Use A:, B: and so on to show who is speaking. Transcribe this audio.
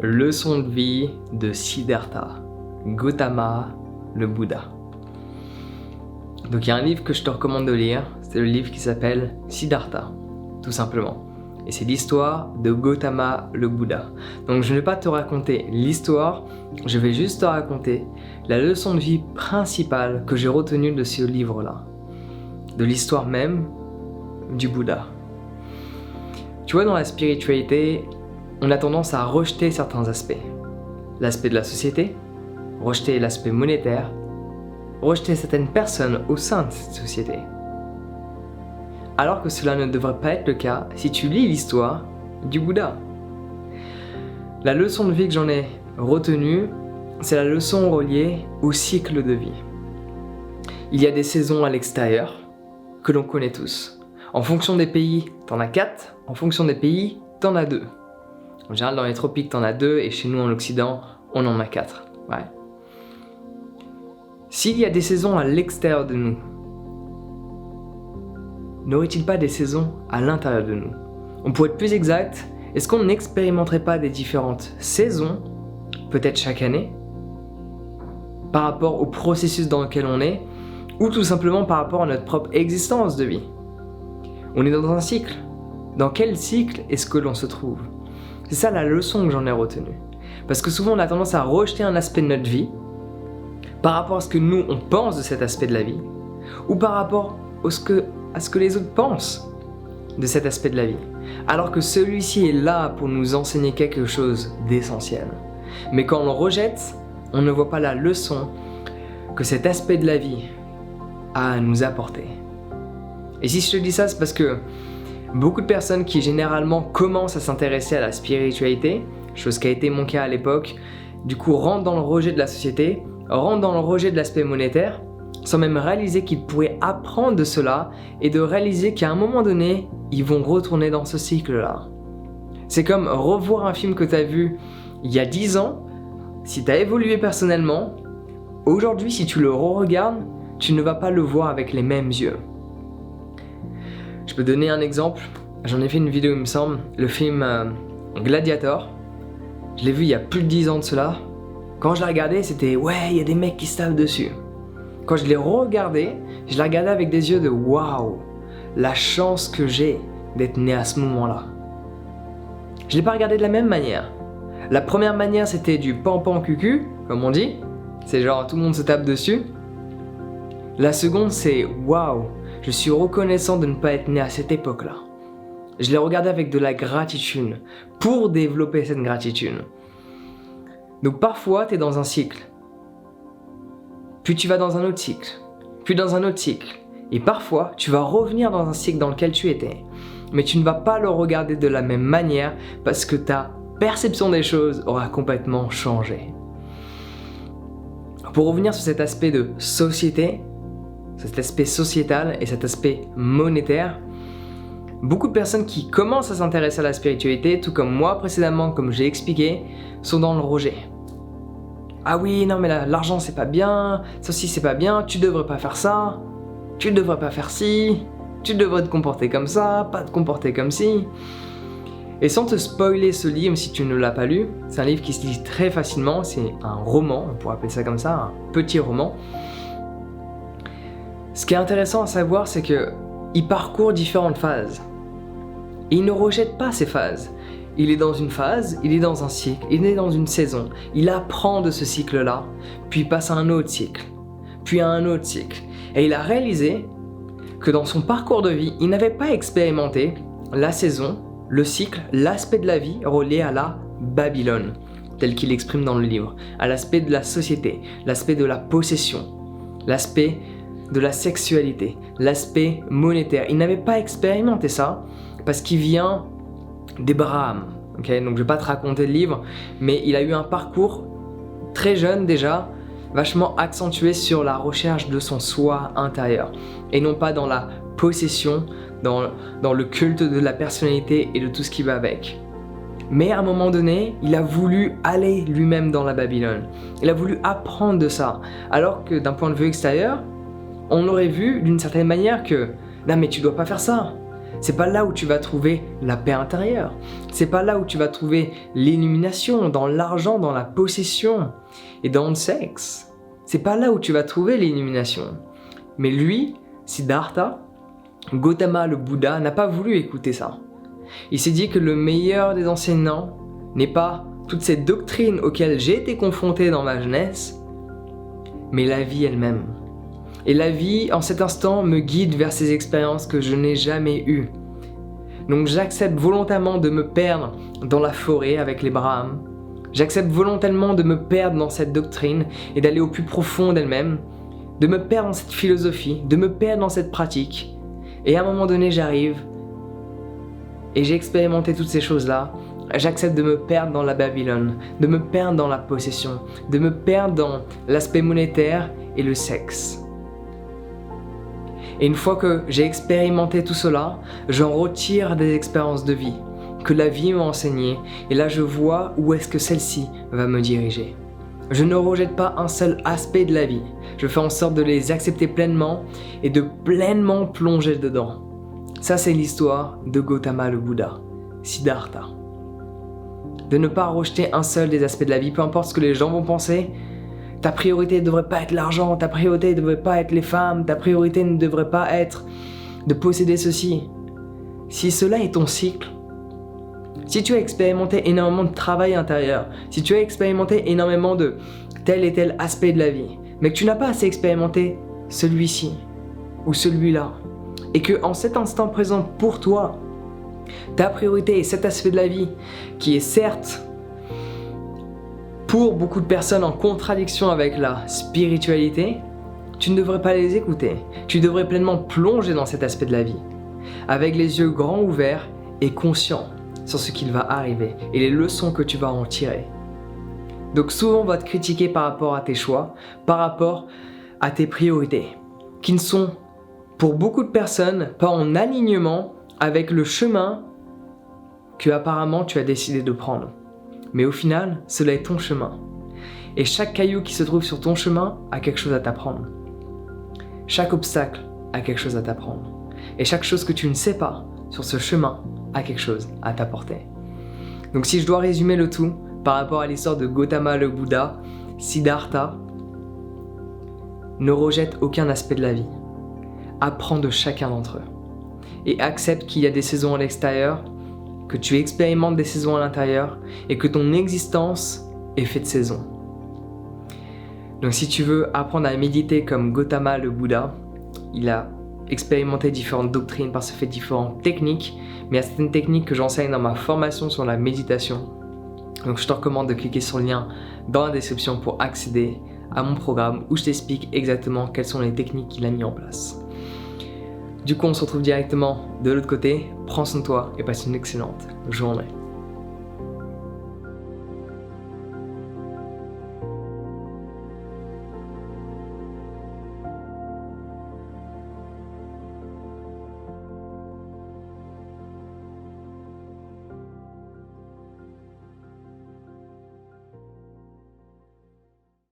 A: Leçon de vie de Siddhartha, Gautama, le Bouddha. Donc il y a un livre que je te recommande de lire, c'est le livre qui s'appelle Siddhartha, tout simplement. Et c'est l'histoire de Gautama, le Bouddha. Donc je ne vais pas te raconter l'histoire, je vais juste te raconter la leçon de vie principale que j'ai retenue de ce livre-là, de l'histoire même du Bouddha. Tu vois, dans la spiritualité, on a tendance à rejeter certains aspects. L'aspect de la société, rejeter l'aspect monétaire, rejeter certaines personnes au sein de cette société. Alors que cela ne devrait pas être le cas si tu lis l'histoire du Bouddha. La leçon de vie que j'en ai retenue, c'est la leçon reliée au cycle de vie. Il y a des saisons à l'extérieur que l'on connaît tous. En fonction des pays, t'en as 4, en fonction des pays, t'en as 2. En général, dans les tropiques, t'en as 2, et chez nous, en Occident, on en a 4. Ouais. S'il y a des saisons à l'extérieur de nous, n'aurait-il pas des saisons à l'intérieur de nous? On pourrait être plus exact, est-ce qu'on n'expérimenterait pas des différentes saisons, peut-être chaque année, par rapport au processus dans lequel on est, ou tout simplement par rapport à notre propre existence de vie? On est dans un cycle. Dans quel cycle est-ce que l'on se trouve? C'est ça la leçon que j'en ai retenue. Parce que souvent on a tendance à rejeter un aspect de notre vie par rapport à ce que nous on pense de cet aspect de la vie, ou par rapport à ce que les autres pensent de cet aspect de la vie. Alors que celui-ci est là pour nous enseigner quelque chose d'essentiel. Mais quand on le rejette, on ne voit pas la leçon que cet aspect de la vie a à nous apporter. Et si je te dis ça, c'est parce que beaucoup de personnes qui généralement commencent à s'intéresser à la spiritualité, chose qui a été mon cas à l'époque, du coup rentrent dans le rejet de la société, rentrent dans le rejet de l'aspect monétaire, sans même réaliser qu'ils pourraient apprendre de cela et de réaliser qu'à un moment donné, ils vont retourner dans ce cycle-là. C'est comme revoir un film que tu as vu il y a 10 ans, si tu as évolué personnellement, aujourd'hui si tu le re-regardes, tu ne vas pas le voir avec les mêmes yeux. Je peux donner un exemple, j'en ai fait une vidéo il me semble, le film Gladiator. Je l'ai vu il y a plus de 10 ans de cela. Quand je l'ai regardé, c'était ouais, il y a des mecs qui se tapent dessus. Quand je l'ai re-regardé, je l'ai regardé avec des yeux de waouh, la chance que j'ai d'être né à ce moment-là. Je l'ai pas regardé de la même manière. La première manière, c'était du pan-pan cucu, comme on dit. C'est genre tout le monde se tape dessus. La seconde, c'est waouh, je suis reconnaissant de ne pas être né à cette époque-là. Je l'ai regardé avec de la gratitude, pour développer cette gratitude. Donc parfois, tu es dans un cycle. Puis tu vas dans un autre cycle. Puis dans un autre cycle. Et parfois, tu vas revenir dans un cycle dans lequel tu étais. Mais tu ne vas pas le regarder de la même manière parce que ta perception des choses aura complètement changé. Pour revenir sur cet aspect de société, cet aspect sociétal et cet aspect monétaire, beaucoup de personnes qui commencent à s'intéresser à la spiritualité, tout comme moi précédemment, comme j'ai expliqué, sont dans le rejet. Ah oui, non mais l'argent c'est pas bien, ça aussi c'est pas bien, tu devrais pas faire ça, tu devrais pas faire ci, tu devrais te comporter comme ça, pas te comporter comme ci. Et sans te spoiler ce livre si tu ne l'as pas lu, c'est un livre qui se lit très facilement, c'est un roman, on pourrait appeler ça comme ça, un petit roman. Ce qui est intéressant à savoir, c'est qu'il parcourt différentes phases. Et il ne rejette pas ces phases. Il est dans une phase, il est dans un cycle, il est dans une saison. Il apprend de ce cycle-là, puis il passe à un autre cycle, puis à un autre cycle. Et il a réalisé que dans son parcours de vie, il n'avait pas expérimenté la saison, le cycle, l'aspect de la vie relié à la Babylone, tel qu'il l'exprime dans le livre, à l'aspect de la société, l'aspect de la possession, l'aspect de la sexualité, l'aspect monétaire. Il n'avait pas expérimenté ça parce qu'il vient d'Abraham. Okay, donc je vais pas te raconter le livre, mais il a eu un parcours très jeune déjà, vachement accentué sur la recherche de son soi intérieur et non pas dans la possession, dans le culte de la personnalité et de tout ce qui va avec. Mais à un moment donné, il a voulu aller lui-même dans la Babylone. Il a voulu apprendre de ça, alors que d'un point de vue extérieur, on aurait vu d'une certaine manière que non mais tu dois pas faire ça. C'est pas là où tu vas trouver la paix intérieure. C'est pas là où tu vas trouver l'illumination, dans l'argent, dans la possession et dans le sexe. C'est pas là où tu vas trouver l'illumination. Mais lui, Siddhartha, Gautama le Bouddha, n'a pas voulu écouter ça. Il s'est dit que le meilleur des enseignants n'est pas toutes ces doctrines auxquelles j'ai été confronté dans ma jeunesse, mais la vie elle-même. Et la vie, en cet instant, me guide vers ces expériences que je n'ai jamais eues. Donc j'accepte volontairement de me perdre dans la forêt avec les Brahmes. J'accepte volontairement de me perdre dans cette doctrine et d'aller au plus profond d'elle-même, de me perdre dans cette philosophie, de me perdre dans cette pratique. Et à un moment donné, j'arrive et j'ai expérimenté toutes ces choses-là. J'accepte de me perdre dans la Babylone, de me perdre dans la possession, de me perdre dans l'aspect monétaire et le sexe. Et une fois que j'ai expérimenté tout cela, j'en retire des expériences de vie que la vie m'a enseignées, et là je vois où est-ce que celle-ci va me diriger. Je ne rejette pas un seul aspect de la vie, je fais en sorte de les accepter pleinement et de pleinement plonger dedans. Ça c'est l'histoire de Gautama le Bouddha, Siddhartha. De ne pas rejeter un seul des aspects de la vie, peu importe ce que les gens vont penser. Ta priorité ne devrait pas être l'argent, ta priorité ne devrait pas être les femmes, ta priorité ne devrait pas être de posséder ceci. Si cela est ton cycle, si tu as expérimenté énormément de travail intérieur, si tu as expérimenté énormément de tel et tel aspect de la vie, mais que tu n'as pas assez expérimenté celui-ci ou celui-là, et que en cet instant présent pour toi, ta priorité est cet aspect de la vie qui est certes pour beaucoup de personnes en contradiction avec la spiritualité, tu ne devrais pas les écouter. Tu devrais pleinement plonger dans cet aspect de la vie, avec les yeux grands ouverts et conscient sur ce qu'il va arriver et les leçons que tu vas en tirer. Donc souvent on va te critiquer par rapport à tes choix, par rapport à tes priorités, qui ne sont pour beaucoup de personnes pas en alignement avec le chemin que apparemment tu as décidé de prendre. Mais au final, cela est ton chemin. Et chaque caillou qui se trouve sur ton chemin a quelque chose à t'apprendre. Chaque obstacle a quelque chose à t'apprendre. Et chaque chose que tu ne sais pas sur ce chemin a quelque chose à t'apporter. Donc si je dois résumer le tout par rapport à l'histoire de Gautama le Bouddha, Siddhartha, ne rejette aucun aspect de la vie. Apprends de chacun d'entre eux. Et accepte qu'il y a des saisons à l'extérieur, que tu expérimentes des saisons à l'intérieur et que ton existence est faite de saisons. Donc si tu veux apprendre à méditer comme Gautama le Bouddha, il a expérimenté différentes doctrines par ce fait différentes techniques, mais il y a certaines techniques que j'enseigne dans ma formation sur la méditation. Donc je te recommande de cliquer sur le lien dans la description pour accéder à mon programme où je t'explique exactement quelles sont les techniques qu'il a mis en place. Du coup, on se retrouve directement de l'autre côté. Prends soin de toi et passe une excellente journée.